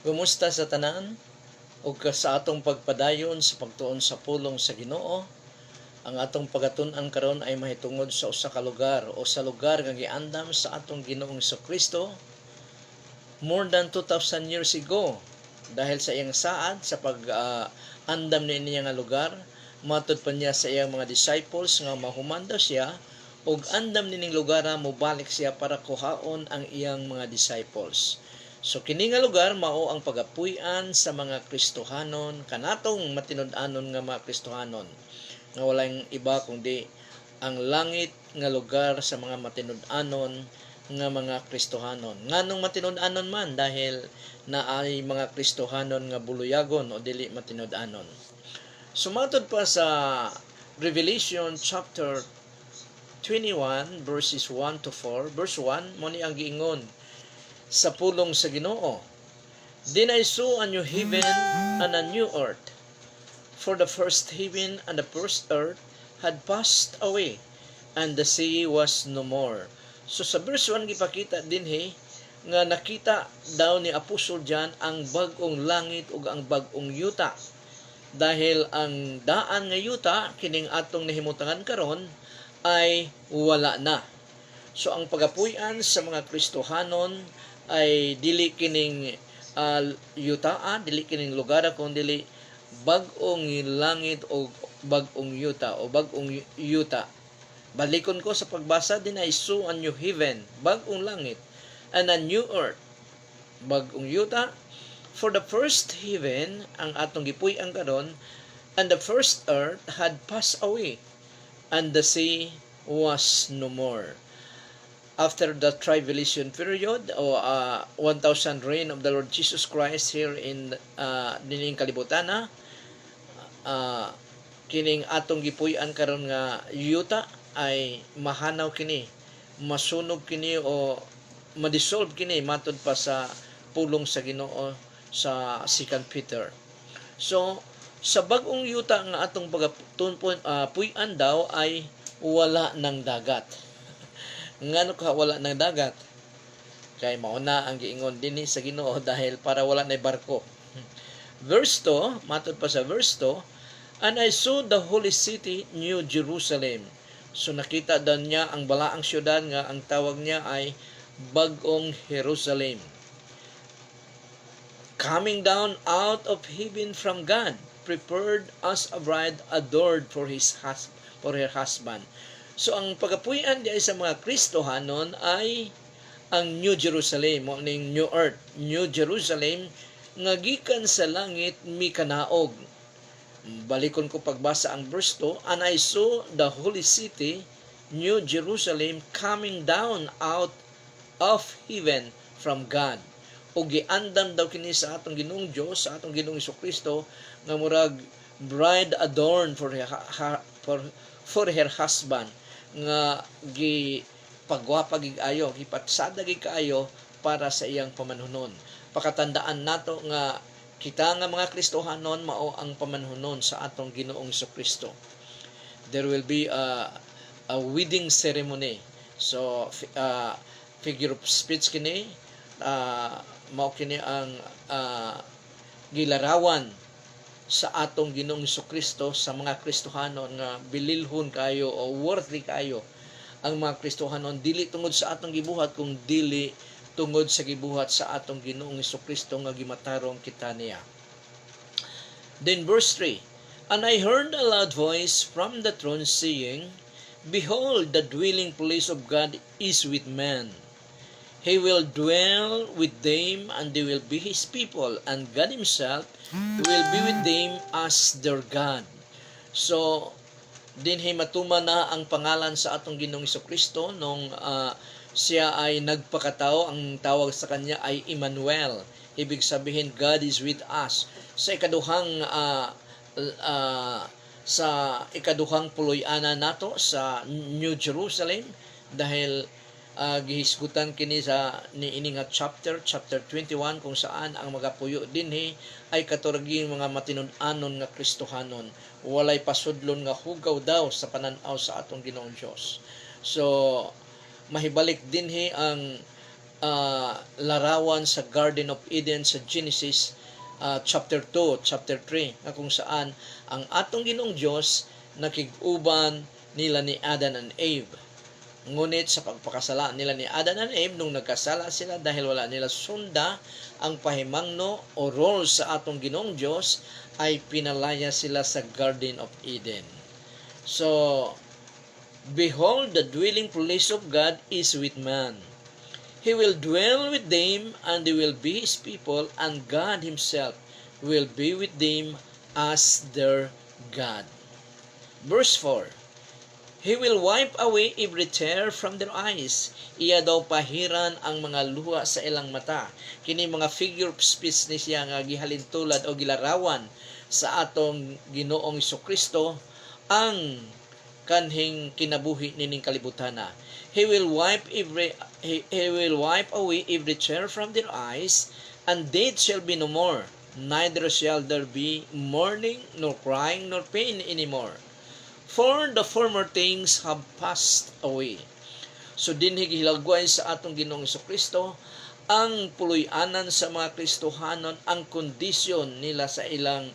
Kumusta sa tanan? O sa atong pagpadayon sa pagtuon sa pulong sa Ginoo, ang atong pagatun-an karon ay mahitungod sa usa ka lugar o sa lugar nga giandam sa atong Ginoong Kristo more than 2,000 years ago. Dahil sa iyang saad sa pag-andam niya nga lugar, matud pa niya sa iyang mga disciples nga mahuman daw siya ug andam nining lugar mobalik siya para kuhaon ang iyang mga disciples. So kini nga lugar mao ang pagapuy-an sa mga Kristohanon, kanatong matinud-anon nga mga Kristohanon, nga walang iba kundi ang langit nga lugar sa mga matinud-anon nga mga Kristohanon. Nganong matinud-anon man? Dahil naay mga Kristohanon nga buluyagon o dili matinud-anon. Sumatod pa sa Revelation chapter 21 verses 1 to 4. Verse 1, mo ni ang giingon sa pulong sa Ginoo. Then I saw a new heaven and a new earth. For the first heaven and the first earth had passed away, and the sea was no more. So sa verse 1 gipakita dinhi nga nakita daw ni Apostol John ang bag-ong langit ug ang bag-ong yuta. Dahil ang daan nga yuta kining atong nahimutangan karon ay wala na. So ang pagapuy-an sa mga Kristohanon ay dili kining yutaa, dili kining lugar kundi bag-ong langit o bag-ong yuta o bag-ong yuta. Balikon ko sa pagbasa din ay so a new heaven, bag-ong langit, and a new earth, bag-ong yuta. For the first heaven ang atong gipuy-an karon and the first earth had passed away, and the sea was no more. After the tribulation period o 1,000 reign of the Lord Jesus Christ here in dining kalibutan na, kining atong gipuy-an karon nga yuta ay mahanaw kini, masunog kini o madissolve kini matud pa sa pulong sa Ginoo sa 2 Peter. So sa bag-ong yuta nga atong puy-an daw ay wala ng dagat. Ngano ka wala ng dagat? Kay mao na ang giingon dinhi sa Ginoo dahil para wala na barko. Verse 2, matud pa sa verse 2, and I saw the holy city, New Jerusalem. So nakita daw niya ang balaang syudad nga ang tawag niya ay Bag-ong Jerusalem, coming down out of heaven from God, prepared as a bride adored for her husband. So ang pagapuy-an diay sa mga Kristohanon ay ang New Jerusalem, mo ning New Earth, New Jerusalem nga gikan sa langit mikanaog. Balikon ko pagbasa ang verse 2, and I saw the holy city, New Jerusalem, coming down out of heaven from God. O giandam daw kini sa atong Ginoong Dios, sa atong Ginoong Kristo nga murag bride adorned for her husband, nga gipagwapa gid ayo, gipatsada gid kaayo para sa iyang pamanhunon. Pakatandaan nato nga kita nga mga Kristohanon mao ang pamanhunon sa atong Ginoong Kristo. There will be a wedding ceremony. So figure of speech kini, mao kini ang gilarawan sa atong Ginoong Kristo sa mga Kristohanon nga bililhon kayo o worthy kayo ang mga Kristohanon, dili tungod sa atong gibuhat kung dili tungod sa gibuhat sa atong Ginoong Kristo nga gimatarong kita niya. Then verse 3, and I heard a loud voice from the throne saying, behold, the dwelling place of God is with men. He will dwell with them, and they will be His people, and God Himself will be with them as their God. So, dinhi matuma na ang pangalan sa atong Ginoong Kristo nung siya ay nagpakatao. Ang tawag sa kanya ay Emmanuel. Ibig sabihin, God is with us. Sa ikaduhang puloy-ana nato sa New Jerusalem, dahil gihisgutan kini sa niini nga chapter 21 kung saan ang magapuyo dinhi ay katuraging mga matinud-anon nga Kristohanon. Walay pasudlon nga hugaw daw sa pananaw sa atong Ginoong Dios. So mahibalik dinhi ang larawan sa Garden of Eden sa Genesis chapter 2, chapter 3, na kung saan ang atong Ginoong Dios nakig-uban nila ni Adam and Eve. Ngunit sa pagpakasala nila ni Adam and Eve, nung nagkasala sila dahil wala nila sunda ang pahimangno o role sa atong Ginoong Diyos, ay pinalaya sila sa Garden of Eden. So, behold, the dwelling place of God is with man. He will dwell with them, and they will be His people, and God Himself will be with them as their God. Verse 4, He will wipe away every tear from their eyes. Iya daw pahiran ang mga luha sa ilang mata. Kini mga figure of speech ni siya nga gihalintulad o gilarawan sa atong Ginoong Jesucristo ang kanhing kinabuhi nining kalibutana. He will wipe away every tear from their eyes, and death shall be no more. Neither shall there be mourning, nor crying, nor pain anymore. For the former things have passed away. So dinhi gihilagway sa atong Ginoong Jesucristo ang puloy-anan sa mga Kristohanon, ang kondisyon nila sa ilang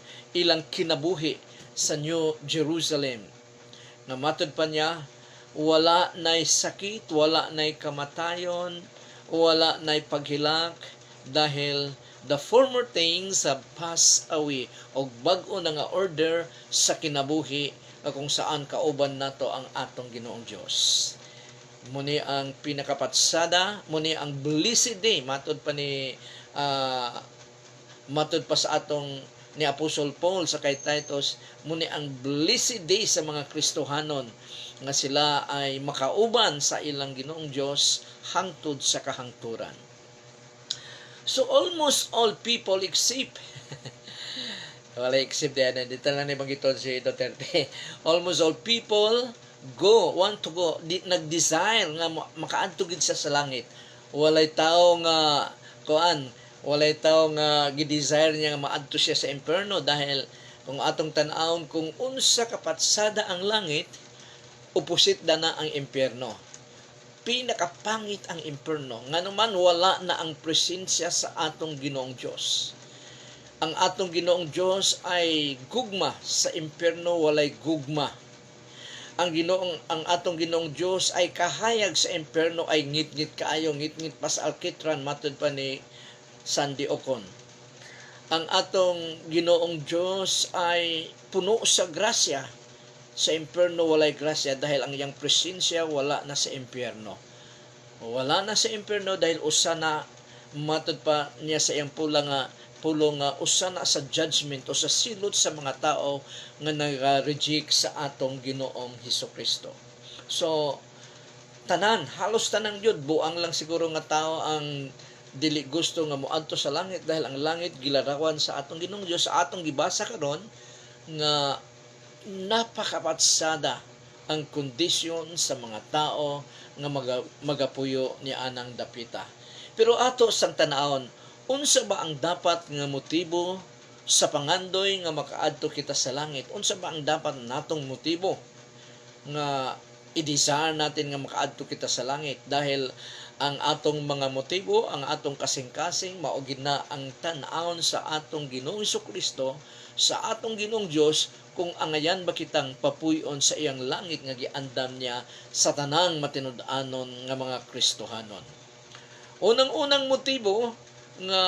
kinabuhi sa New Jerusalem. Namatod pa niya, wala na'y sakit, wala na'y kamatayon, wala na'y paghilak, dahil the former things have passed away. O bag-o na nga order sa kinabuhi kung saan kauban nato ang atong Ginoong Dios. Muni ang pinakapatsada, muni ang blessed day, matod pa sa atong ni Apostol Paul sa kay Titus, muni ang blessed day sa mga Kristohanon nga sila ay makauban sa ilang Ginoong Dios hangtod sa kahangturan. So almost all people except wala except yan, dito lang nabangiton si Duterte. Almost all people want to go, nag-desire nga makaadto gid sa langit. Walay tao nga walay tao nga gi-desire niya nga maadto siya sa impierno, dahil kung atong tan-awon kung unsa kapatsada ang langit, opposite na ang impierno. Pinakapangit ang impierno, nganuman wala na ang presensya sa atong Ginoong Dios. Ang atong Ginoong Dios ay gugma, sa impierno walay gugma. Ang atong Ginoong Dios ay kahayag, sa impierno ay ngit-ngit kaayo, ngit-ngit pa sa alkitran, matod pa ni Sandy Ocon. Ang atong Ginoong Dios ay puno sa grasya, sa impierno walay grasya, dahil ang iyang presensya wala na sa impierno. Wala na sa impierno dahil usa na, matod pa niya sa iyang pulong nga usa na sa judgment o sa silot sa mga tao nga nag-reject sa atong Ginoong Hesukristo. So halos tanang jud, buang lang siguro nga tao ang dili gusto nga moadto sa langit, dahil ang langit gilarawan sa atong Ginoong Dios. Sa atong gibasa karon nga napakapatsada ang kondisyon sa mga tao nga magapuyo ni anang dapita. Pero ato sang tan-awon, unsa ba ang dapat nga motibo sa pangandoy nga makaadto kita sa langit? Unsa ba ang dapat natong motibo nga i-desire natin nga makaadto kita sa langit? Dahil ang atong mga motibo, ang atong kasing-kasing, mao gid na ang tan-awon sa atong Ginoong Jesucristo, sa atong Ginoong Dios, kung angayan ba kitang papuy-on sa iyang langit nga giandam niya sa tanang matinud-anon nga mga Kristohanon. Unang-unang motibo nga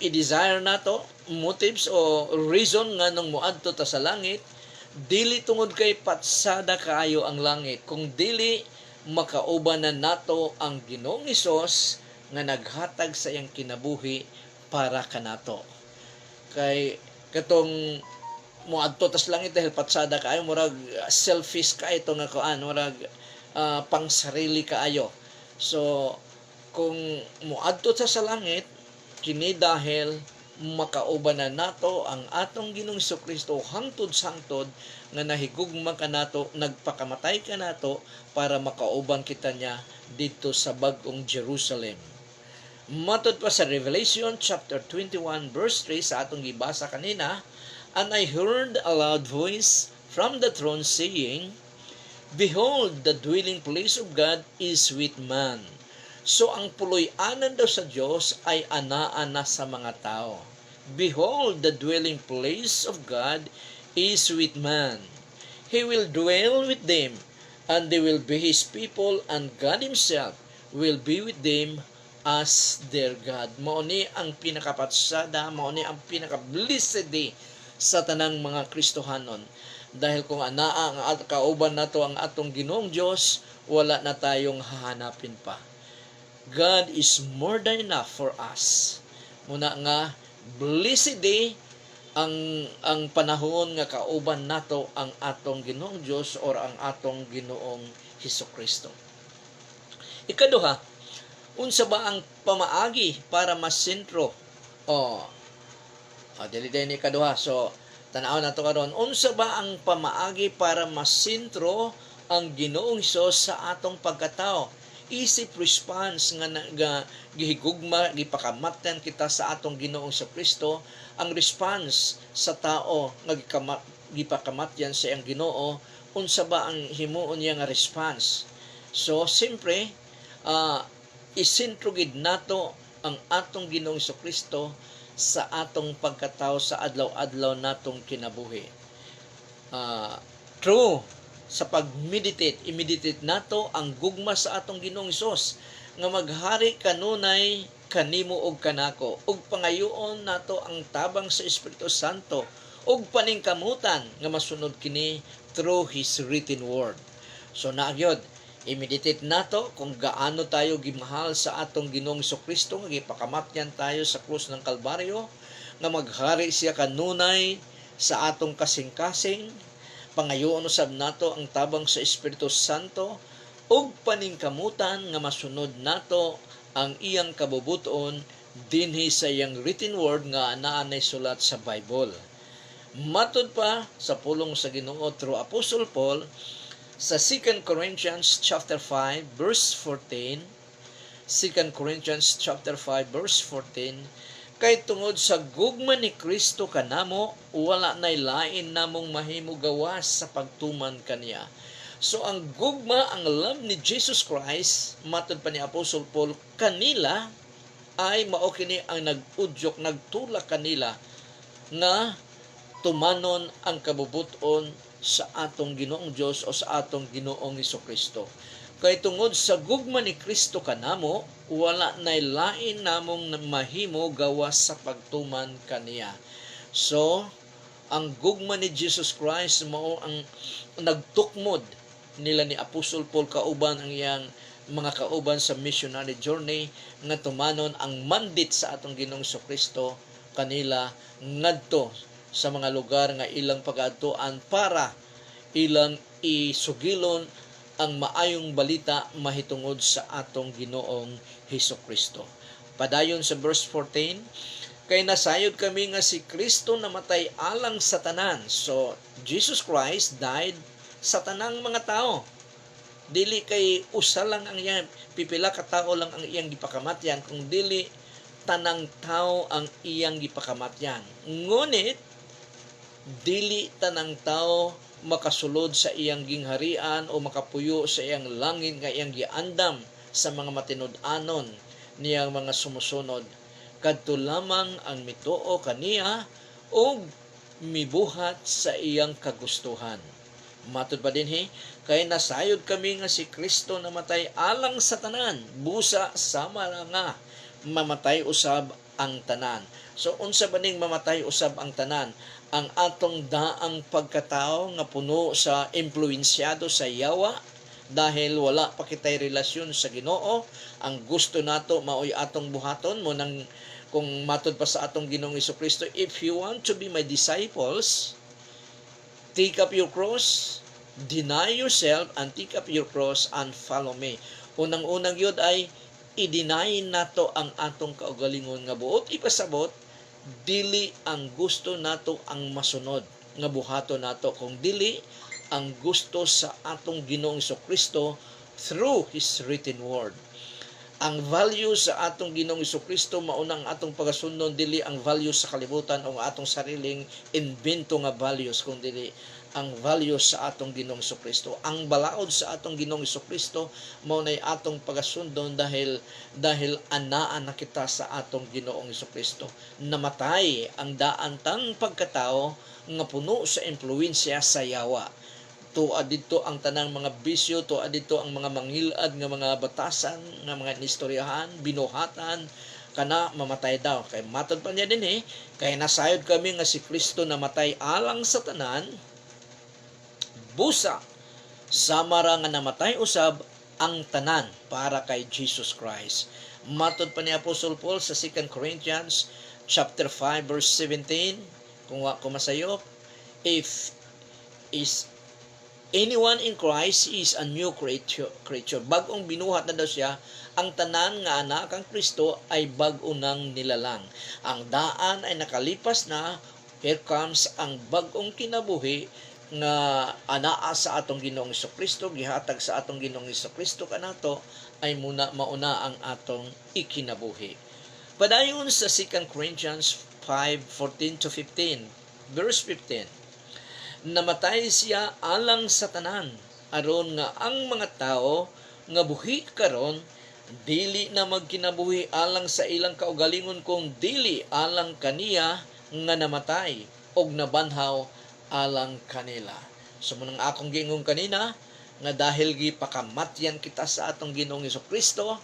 i-desire nato, motives o reason nga nung moadto ta sa langit, dili tungod kay patsada kaayo ang langit, kung dili makauban na nato ang Ginoong Hesus nga naghatag sa iyang kinabuhi para kanato. Kay katong moadto ta sa langit dahil patsada kaayo, murag selfish kaayo to nga murag pang sarili kaayo. So kung moadto ta sa langit, kini dahil makauban na nato ang atong Ginoong Jesucristo hangtod sa hangtod, nga nahigugma ka nato, nagpakamatay ka nato para makauban kita niya dito sa bag-ong Jerusalem. Matod pa sa Revelation chapter 21 verse 3 sa atong gibasa kanina, and I heard a loud voice from the throne saying, Behold, the dwelling place of God is with man. So ang puloy-anan daw sa Diyos ay ana-ana sa mga tao. Behold, the dwelling place of God is with man. He will dwell with them, and they will be His people, and God Himself will be with them as their God. Mao ni ang pinakapatsada, mao ni ang pinaka-blessed sa tanang mga Kristohanon. Dahil kung anaa ang kauban nato ang atong Ginoong Dios, wala na tayong hahanapin pa. God is more than enough for us. Muna nga, blessed day ang panahon nga kauban nato ang atong Ginoong Dios or ang atong Ginoong Hesukristo. Ikaduha, unsa ba ang pamaagi para masentro? Dili ni ikaduha. So, tanaw nato karon, unsa ba ang pamaagi para masentro ang Ginoong Hesus sa atong pagkatao? Isip response nga gihigugma, gipakamatyan kita sa atong Ginoong sa Kristo, ang response sa tao nga gipakamatyan sa iyang Ginoo, unsa ba ang himuon niya nga response? So, siyempre, isentro gid nato ang atong Ginoong sa Kristo sa atong pagkatao sa adlaw-adlaw natong kinabuhi. True, sa imeditate nato ang gugma sa atong Ginoong Hesus nga maghari kanunay kanimo og kanako, ug pangayoon nato ang tabang sa Espiritu Santo, ug paningkamutan nga masunod kini through His written word. So nagyod, i-meditate nato kung gaano tayo gimahal sa atong Ginoong Jesucristo nga gipakamatyan tayo sa krus ng Kalbaryo, nga maghari siya kanunay sa atong kasing-kasing. Pangayoon usab nato ang tabang sa Espiritu Santo, ug paningkamutan nga masunod nato ang iyang kabubuton dinhi sa iyang written word nga anaa sulat sa Bible. Matud pa sa pulong sa Ginoo through Apostle Paul sa 2 Corinthians chapter 5 verse 14, 2 Corinthians chapter 5 verse 14, kay tungod sa gugma ni Kristo kanamo, wala nay lain namong mahimo gawas sa pagtuman kaniya. So ang gugma, ang love ni Jesus Christ, matud pa ni Apostle Paul, kanila ay mao kini ang nag-udyok, nagtulak kanila nga tumanon ang kabubuton sa atong Ginoong Dios o sa atong Ginoong Hesukristo. Kay tungod sa gugma ni Kristo kanamo, wala nay lain namong mahimo gawas sa pagtuman kaniya. So, ang gugma ni Jesus Christ mao ang nagtukmod nila ni Apostle Paul kauban ang iyang mga kauban sa missionary journey nga tumanon ang mandate sa atong Ginoong Jesucristo kanila ngadto sa mga lugar nga ilang pag-adtuan para ilang isugilon ang maayong balita mahitungod sa atong Ginoong Hesukristo. Padayon sa verse 14, kay nasayod kami nga si Kristo namatay alang sa tanan. So, Jesus Christ died sa tanang mga tao. Dili kay usa lang ang iyang, pipila ka tao lang ang iyang gipakamatyan, kung dili tanang tao ang iyang gipakamatyan. Ngunit, dili tanang tao makasulod sa iyang gingharian o makapuyo sa iyang langit nga iyang giandam sa mga matinud-anon niyang mga sumusunod. Kadto lamang ang mituo kaniya o mibuhat sa iyang kagustuhan. Matud pa dinhi, kay nasayod kami nga si Kristo namatay alang sa tanan, busa sama nga mamatay usab ang tanan. So unsa ba ning mamatay usab ang tanan? Ang atong daang pagkatao nga puno sa impluensyado sa yawa dahil wala pa kitay relasyon sa Ginoo, ang gusto nato maoy atong buhaton mo nang kung matud pa sa atong Ginoong Hesukristo, if you want to be my disciples, take up your cross, deny yourself, and take up your cross and follow me. Unang-unang yun ay i-deny nato ang atong kaugalingon nga buot ipasabot, dili ang gusto nato ang masunod nga buhato nato, kung dili ang gusto sa atong Ginoong Hesukristo through His written word. Ang value sa atong Ginoong Hesukristo maunang atong pagasunod, dili ang value sa kalibutan o atong sariling invento nga values, kung dili ang values sa atong Ginoong Kristo. Ang balaod sa atong Ginoong Kristo mao nay atong pagasundon dahil anaan na kita sa atong Ginoong Kristo. Namatay ang daantang pagkatao nga puno sa impluwensya sa yawa. Tuad dito ang tanang mga bisyo, tuad dito ang mga mangilad nga mga batasan, nga mga istoryahan, binuhatan, kana mamatay daw. Kay matod pa niya din kay nasayod kami nga si Kristo namatay alang sa tanan, busa samara nga namatay usab ang tanan para kay Jesus Christ. Matod pa ni Apostle Paul sa 2 Corinthians chapter 5 verse 17, kung wa ko masayop, if is anyone in Christ is a new creature. Bagong binuhat na daw siya. Ang tanan nga anak ang Kristo ay bag-o nang nilalang. Ang daan ay nakalipas na. Here comes ang bagong kinabuhi nga anaa sa atong Ginoong Kristo, gihatag sa atong Ginoong Kristo kanato ay mauna ang atong ikinabuhi. Padayon sa 2 Corinthians 5:14 to 15, verse 15. Namatay siya alang sa tanan, aron nga ang mga tao nga buhi karon dili na magkinabuhi alang sa ilang kaugalingon, kung dili alang kaniya nga namatay og nabanhaw alang kanila. So munang akong giingong kanina nga dahil gipakamatyan kita sa atong Ginoong Kristo,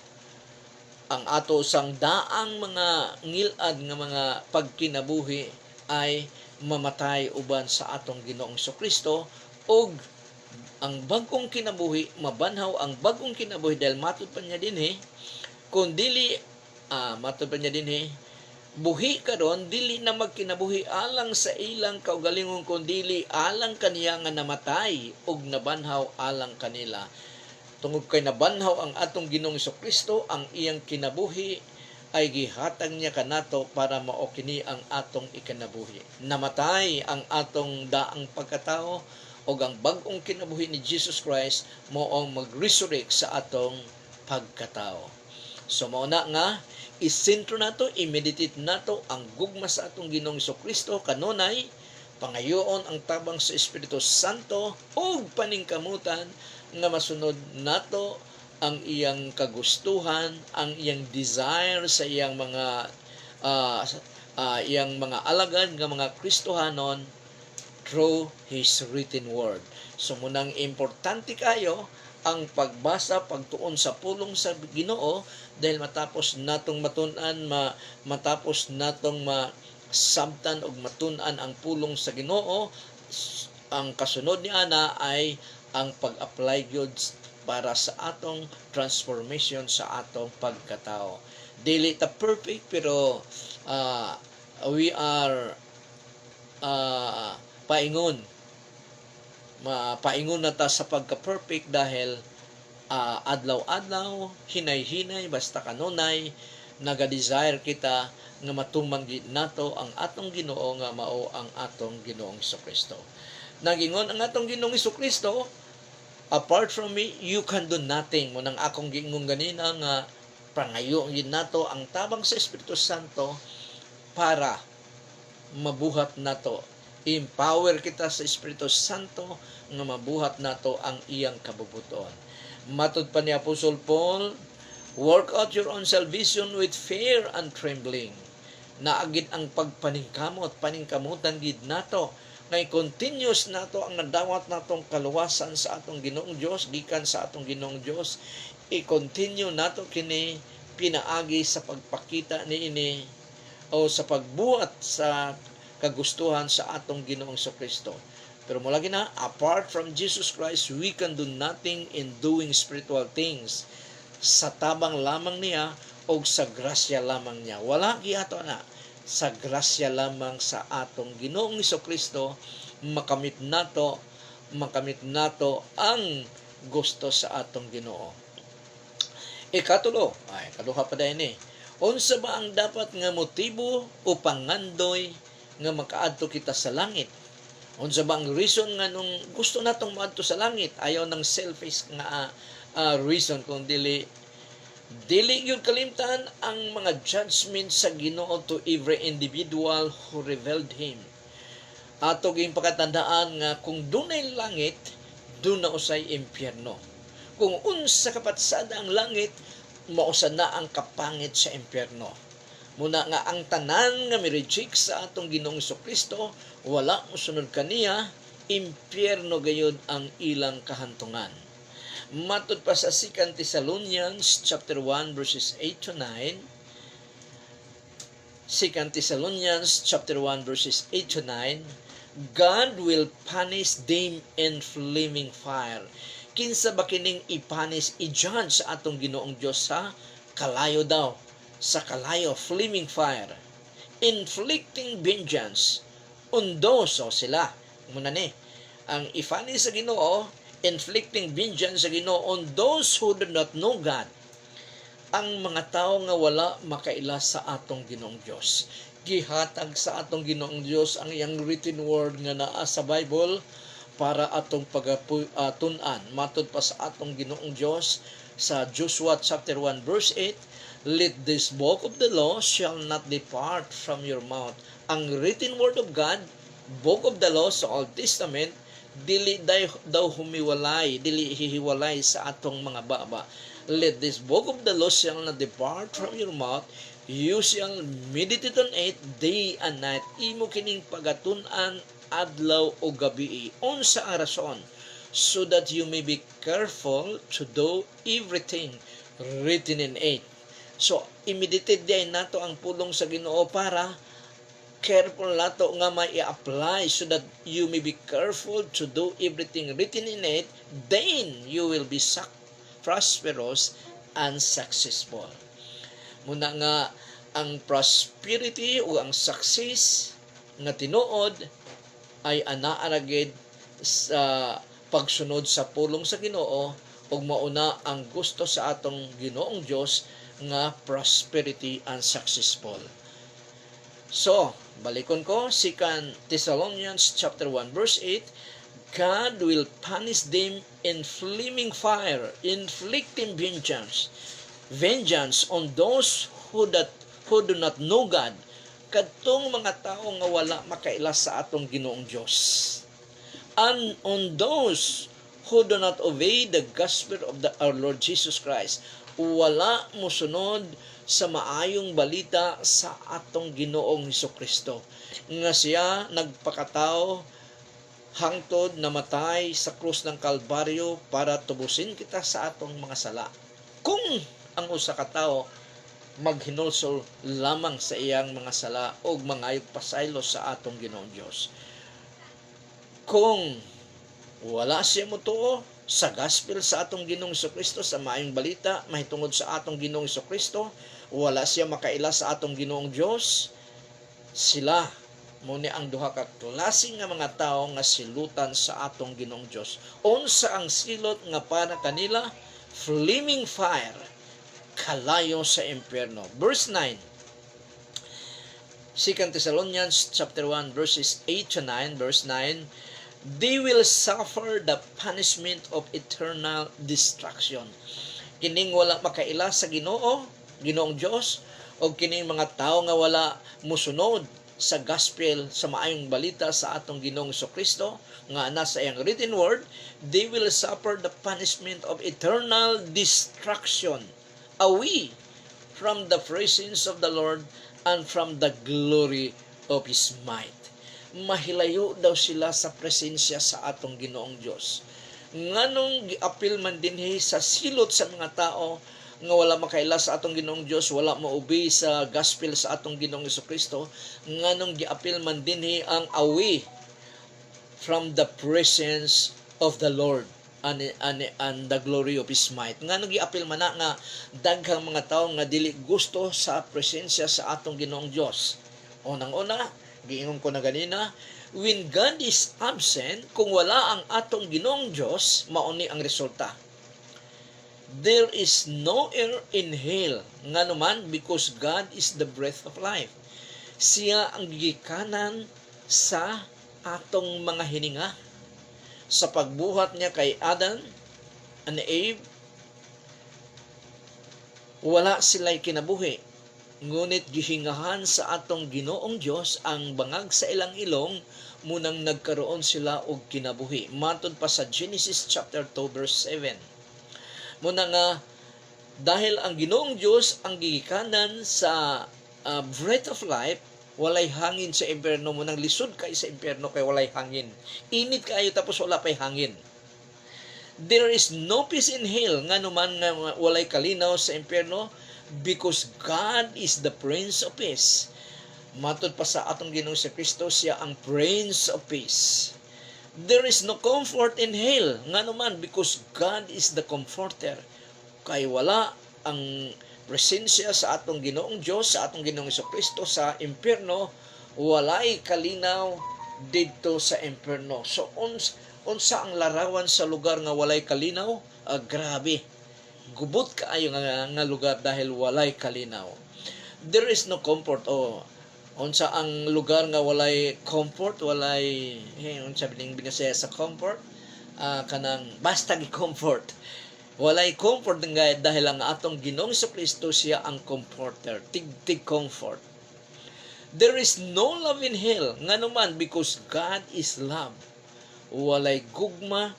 ang ato sang daang mga ngilad nga mga pagkinabuhi ay mamatay uban sa atong Ginoong Kristo, og ang bagong kinabuhi mabanhaw ang bagong kinabuhi dahil matod pa niya dinhi kung dili matod pa niya dinhi buhi karon dili na magkinabuhi alang sa ilang kaugalingon, kundi alang kaniya nga namatay ug nabanhaw alang kanila. Tungod kay nabanhaw ang atong Ginoong Kristo, ang iyang kinabuhi ay gihatag niya kanato para mao kini ang atong ikinabuhi. Namatay ang atong daang pagkatao ug ang bag-ong kinabuhi ni Jesus Christ mao ang mag-resurrect sa atong pagkatao. So mao na nga isentro nato, i-meditate nato ang gugma sa atong Ginoong Kristo, kanunay pangayoon ang tabang sa Espiritu Santo ug paningkamutan nga masunod nato ang iyang kagustuhan, ang iyang desire sa iyang mga alagad nga mga Kristohanon through His written word. So munang importante kayo ang pagbasa, pagtuon sa pulong sa Ginoo, dahil matapos natong matapos natong masabtan og matun-an ang pulong sa Ginoo, ang kasunod ni ana ay ang pag-apply gyud para sa atong transformation sa atong pagkatao. Dili ta perfect, pero we are paingon na ta sa pagka-perfect dahil adlaw-adlaw, hinay-hinay, basta kanunay, naga-desire kita nga matumang nato ang atong Ginoo nga mao ang atong Ginoong Kristo. Nagingon ang atong Ginoong Kristo, apart from me, you can do nothing. Munang akong giingong ganina nga pangayo nato ang tabang sa Espiritu Santo para mabuhat nato. Empower kita sa Espiritu Santo nga mabuhat nato ang iyang kabubuton. Matod pa ni Apostle Paul, work out your own salvation with fear and trembling. Naagid ang paningkamutan gid nato, ngay continuous nato ang nadawat natong kaluwasan sa atong Ginoong Dios, gikan sa atong Ginoong Dios. I-continue nato kini pinaagi sa pagpakita niini o sa pagbuhat sa kagustuhan sa atong Ginoong Kristo. Pero mula gina, apart from Jesus Christ, we can do nothing in doing spiritual things. Sa tabang lamang niya o sa grasya lamang niya. Wala giato na. Sa grasya lamang sa atong Ginoong Kristo, makamit nato ang gusto sa atong Ginoo. Ikatulo, kaduha pa dahil unsa ba ang dapat nga motibo o pangandoy nga makaadto kita sa langit? Unsa ba ang reason nga nung gusto natong maadto sa langit? Ayaw ng selfish nga reason, kung dili yun kalimtan ang mga judgment sa Ginoo to every individual who revealed Him. Ato ging pakatandaan nga kung dunay langit, dun na usay impyerno. Kung unsa kapatsada ang langit, mausa na ang kapangit sa impyerno. Muna nga ang tanan nga mireject sa atong Ginoong Kristo, wala mosunod kaniya, impyerno gayud ang ilang kahantungan. Matud pa sa 2 Thessalonians chapter 1 verses 8 to 9, 2 Thessalonians chapter 1 verses 8 to 9, God will punish them in flaming fire. Kinsa ba kining ipanis, i-judge sa atong Ginoong Dios sa kalayo daw, sa kalayo, flaming fire, inflicting vengeance on those, so sila muna ni ang ipanis sa Ginoo, inflicting vengeance sa Ginoo on those who do not know God, ang mga tao nga wala makaila sa atong Ginoong Dios. Gihatag sa atong Ginoong Dios ang iyang written word nga naa sa Bible para atong pagatunan. Matud pa sa atong Ginoong Dios sa Joshua chapter 1 verse 8, let this book of the law shall not depart from your mouth. Ang written word of God, book of the law sa Old Testament, dili daw humiwalay, dili hihiwalay sa atong mga baba. Let this book of the law shall not depart from your mouth. You shall meditate on it day and night. Imo kining pagatunan adlaw o gabi. Unsa ang rason? So that you may be careful to do everything written in it. So, imeditate din nato ang pulong sa Ginoo para careful nato nga may i-apply so that you may be careful to do everything written in it, then you will be prosperous and successful. Muna nga ang prosperity o ang success nga tinuod ay anaaragid sa pagsunod sa pulong sa Ginoo ug mauna ang gusto sa atong Ginoong Dios nga prosperity and successful. So, balikon ko, 2 Thessalonians chapter 1 verse 8, God will punish them in flaming fire, inflicting vengeance on those who do not know God. Kadtong mga tao nga wala makaila sa atong Ginoong Dios. And on those who do not obey the gospel of our Lord Jesus Christ. Wala mosunod sa maayong balita sa atong Ginoong Hesukristo. Nga siya nagpakatao hangtod namatay sa krus ng Kalbaryo para tubusin kita sa atong mga sala. Kung ang usa ka tawo maghinulsol lamang sa iyang mga sala o mangayog pasaylo sa atong Ginoong Dios. Kung wala siya motuo sa gospel sa atong Ginoong Hesukristo, sa maayong balita mahitungod sa atong Ginoong Hesukristo, wala siya makaila sa atong Ginoong Dios, sila muni ang duha ka klase nga mga tao nga silutan sa atong Ginoong Dios. Unsa ang silot nga para kanila? Flaming fire, kalayo sa impyerno. Verse 9. 2 Thessalonians chapter 1 verses 8 to 9, verse 9, they will suffer the punishment of eternal destruction. Kining wala makaila sa Ginoo, Ginoong Dios, o kining mga tao nga wala musunod sa gospel, sa maayong balita sa atong Ginoong Hesukristo nga nasa iyang written word, they will suffer the punishment of eternal destruction away from the presence of the Lord and from the glory of His might. Mahilayo daw sila sa presensya sa atong Ginoong Dios. Nganong giapil man dinhi sa silot sa mga tao nga wala makaila sa atong Ginoong Dios, wala maubay sa gospel sa atong Ginoong Hesukristo, nganong giapil man dinhi ang away from the presence of the Lord and the glory of His might. Nganong giapil man na nga daghang mga tao nga dili gusto sa presensya sa atong Ginoong Dios. Unang-una, giingon ko na ganina, when God is absent, kung wala ang atong Ginoong Dios, mauni ang resulta. There is no air in hell, nga naman because God is the breath of life. Siya ang gigikanan sa atong mga hininga. Sa pagbuhat niya kay Adam and Eve, wala sila'y kinabuhi. Ngunit gihingahan sa atong Ginoong Dios ang bangag sa ilang ilong munang nagkaroon sila og kinabuhi. Matod pa sa Genesis chapter 2 verse 7. Muna nga dahil ang Ginoong Dios ang gigikanan sa breath of life, walay hangin sa impyerno, munang lisod kay sa impyerno kay walay hangin. Init kayo tapos wala pay hangin. There is no peace in hell, nga naman nga walay kalinaw sa impyerno, because God is the Prince of Peace. Matod pa sa atong Ginoong si Kristo, siya ang Prince of Peace. There is no comfort in hell, nga naman because God is the Comforter. Kay wala ang presensya sa atong Ginoong Dios, sa atong Ginoong si Kristo sa impyerno, walay kalinaw didto sa impyerno. So unsa ang larawan sa lugar nga walay kalinaw? Grabe. Gubot kaayo nga lugar dahil walay kalinaw. There is no comfort. Unsa ang lugar nga walay comfort, walay unsa bining binasaya sa comfort? Kanang basta gi comfort. Walay comfort nga dahil ang atong Ginoong Kristo siya ang comforter, tig comfort. There is no love in hell, nga naman because God is love. Walay gugma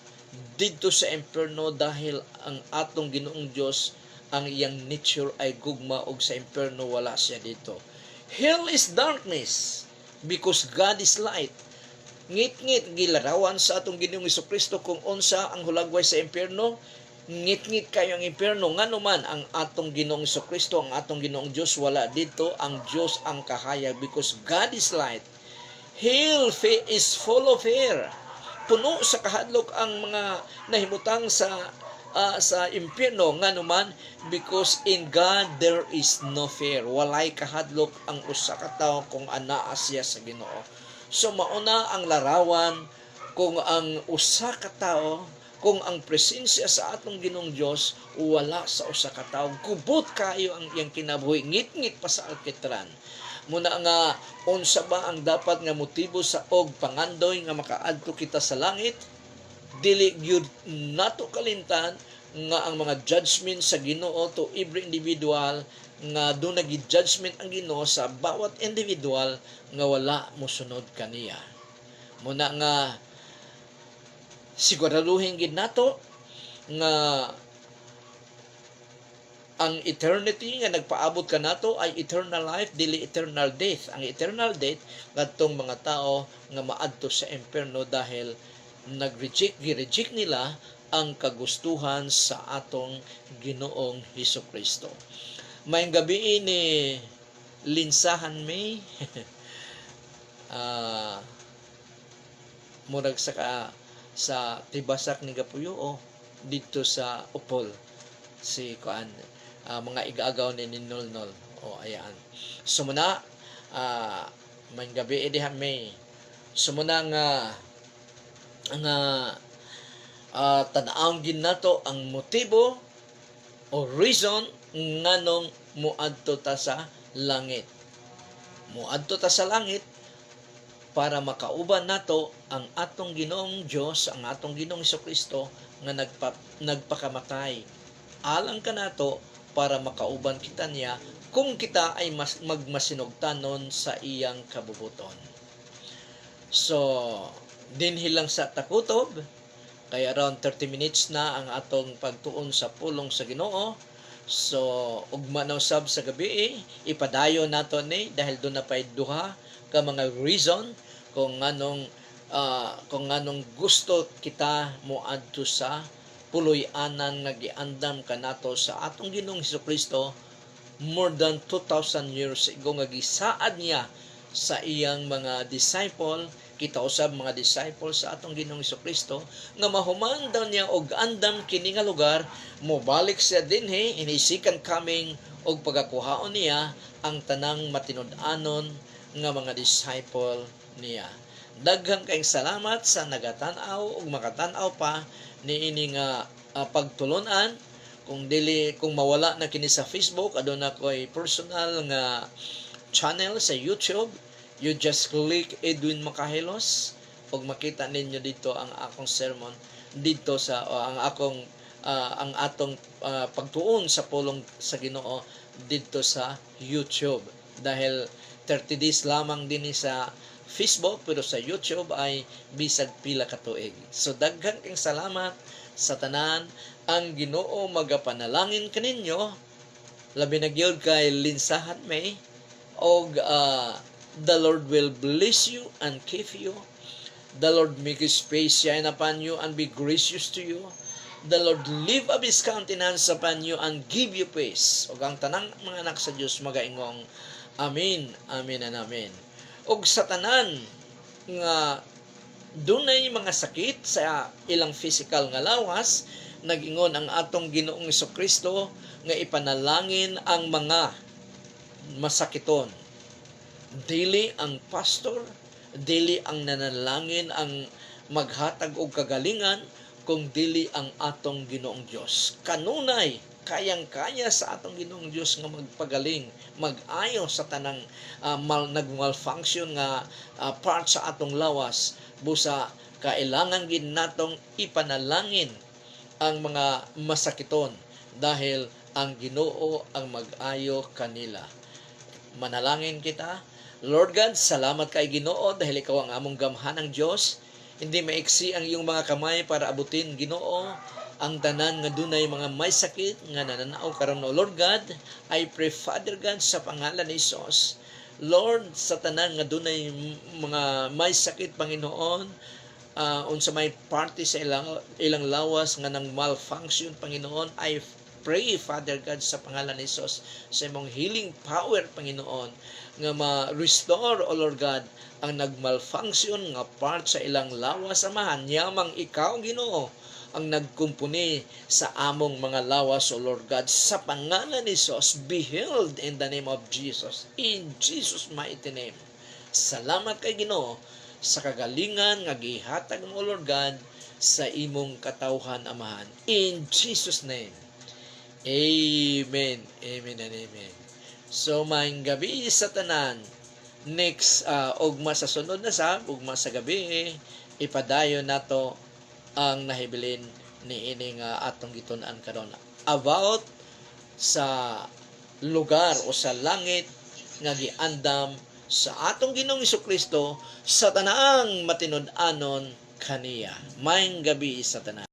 didto sa impyerno dahil ang atong Ginoong Dios ang iyang nature ay gugma, og sa impyerno wala siya dito. Hell is darkness because God is light. Ngit-ngit gilarawan sa atong Ginoong Kristo kung unsa ang hulagway sa impyerno. Ngit-ngit kayo ang impyerno, nga naman ang atong Ginoong Kristo, ang atong Ginoong Dios wala dito. Ang Dios ang kahayag because God is light. Hell is full of air. Puno sa kahadlok ang mga nahimutang sa impyerno, nga naman because in God there is no fear. Walay kahadlok ang usa ka tawo kung anaa siya sa Ginoo. So mauna ang larawan kung ang usa ka tawo, kung ang presensya sa atong Ginoong Dios wala sa usa ka tawo, gubot kayo ang iyang kinabuhi, ngit-ngit pa sa alkitran. Muna nga unsa ba ang dapat nga motibo sa og pangandoy nga makaadto kita sa langit? Dili gyud nato kalimtan nga ang mga judgment sa Ginoo to every individual, nga doon nagi-judgment ang Ginoo sa bawat individual nga wala mosunod kaniya. Muna nga siguraduhin gid nato nga ang eternity nga nagpaabot ka nato ay eternal life, dili eternal death. Ang eternal death ngadtong mga tao nga maadto sa impyerno dahil gireject nila ang kagustuhan sa atong Ginoong Hesukristo. Mayong gabi ni Linsahan May. Murag sa tibasak ni Gapuyo dito sa Upol si kuan mga igaagaw ni Nolnol. Ayan. Sumuna may gabi diha May. Sumuna nga tan-awon gid nato ang motibo o reason nganong muadto ta sa langit. Muadto ta sa langit para makauban nato ang atong Ginoong Dios, ang atong Ginoong Hesukristo nga nagpakamatay. Alang kanato para makauban kita niya kung kita ay magmasinugtanon sa iyang kabubuton. So, dinhi lang sa takutob, kay around 30 minutes na ang atong pagtuon sa pulong sa Ginoo. So, ugma na usab sa gabi, ipadayon nato ni dahil doon na pay duha ka mga reason kung anong gusto kita moadto sa puloy-anan nga giandam kanato sa atong Ginoong Hesukristo more than 2,000 years ago nga gisaad niya sa iyang mga disciple. Kita usab mga disciple sa atong Ginoong Hesukristo nga mahuman daw niya og andam kini nga lugar, mobalik siya dinhi inisikan kaming og pagakuhaon niya ang tanang matinud-anon nga mga disciple niya. Daghang kayong salamat sa nagatan-aw ug makatan-aw pa niini nga pagtulunan. Kung mawala na kini sa Facebook, aduna ko'y personal nga channel sa YouTube. You just click Edwin Makahilos ug makita ninyo dito ang akong sermon dito sa ang akong ang atong pagtuon sa pulong sa Ginoo didto sa YouTube, dahil 30 days lamang din sa Facebook, pero sa YouTube ay bisag pila ka tuig. So daghan kang salamat sa tanan. Ang Ginoo magapanalangin kaninyo, labi na gyud kay linsahan may, og the Lord will bless you and keep you. The Lord make His face shine upon you and be gracious to you. The Lord lift up His countenance upon you and give you peace. Ug ang tanang mga anak sa Dios magaingong amen, amen and amen. Ug sa tanan nga dunay mga sakit sa ilang physical nga lawas, nagingon ang atong Ginoong Hesukristo nga ipanalangin ang mga masakiton. Dili ang pastor, dili ang nanalangin ang maghatag og kagalingan, kung dili ang atong Ginoong Dios. Kanunay kayang-kaya sa atong Ginoong Dios nga magpagaling, mag-ayo sa tanang nag-malfunction nga part sa atong lawas. Busa kailangan gid natong ipanalangin ang mga masakiton, dahil ang Ginoo ang mag-ayo kanila. Manalangin kita. Lord God, salamat kay Ginoo dahil ikaw ang among gamhanang Dios. Hindi maiksi ang iyong mga kamay para abutin, Ginoo, ang tanan nga dunay mga may sakit nga nananaw karon. O Lord God, I pray, Father God, sa pangalan ni Jesus, Lord, sa tanan nga dunay mga may sakit, Panginoon, unsa may party sa ilang lawas nga nang malfunction, Panginoon, I pray, Father God, sa pangalan ni Jesus, sa imong healing power, Panginoon, nga ma-restore, O Lord God, ang nagmalfunction nga part sa ilang lawas, Amahan. Yamang ikaw, Ginoo, ang nagkumpuni sa among mga lawas, O Lord God. Sa pangalan ni Jesus, be healed in the name of Jesus. In Jesus' mighty name. Salamat kay Ginoo sa kagalingan nga gihatag mo, O Lord God, sa imong katawhan, Amahan. In Jesus' name. Amen. Amen and amen. So, maayong gabi sa tanan. Next, ugma sa sunod na ugma sa gabi, ipadayon nato ang nahibilin ni ining atong gitun-an karon about sa lugar o sa langit nga giandam sa atong Ginoong Hesukristo sa tanang matinud-anon kaniya. Maayong gabi sa tanan.